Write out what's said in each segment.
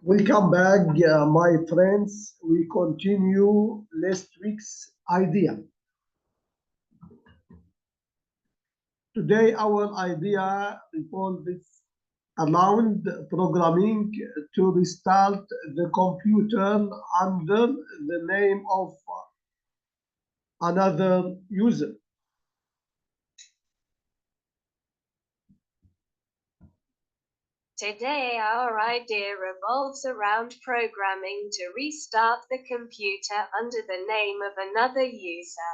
Welcome back, my friends. We continue last week's idea. Today, our idea revolves around programming to restart the computer under the name of another user. Today, our idea revolves around programming to restart the computer under the name of another user.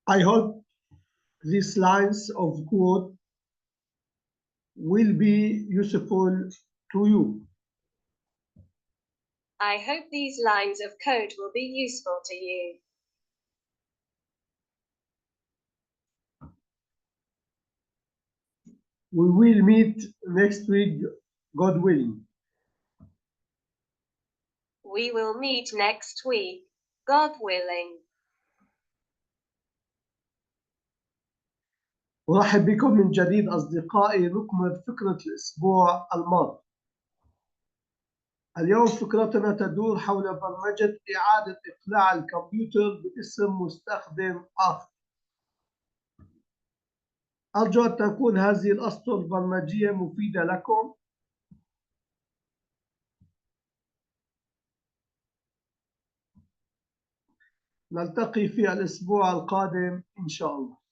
I hope these lines of code will be useful to you. I hope these lines of code will be useful to you. We will meet next week, God willing. We will meet next week, God willing. أرحب بكم من جديد أصدقائي. نكمل فكرة الأسبوع الماضي. اليوم فكرتنا تدور حول برمجة إعادة إقلاع الكمبيوتر باسم مستخدم آخر. أرجو أن تكون هذه الأسطر البرمجية مفيدة لكم. نلتقي في الأسبوع القادم إن شاء الله.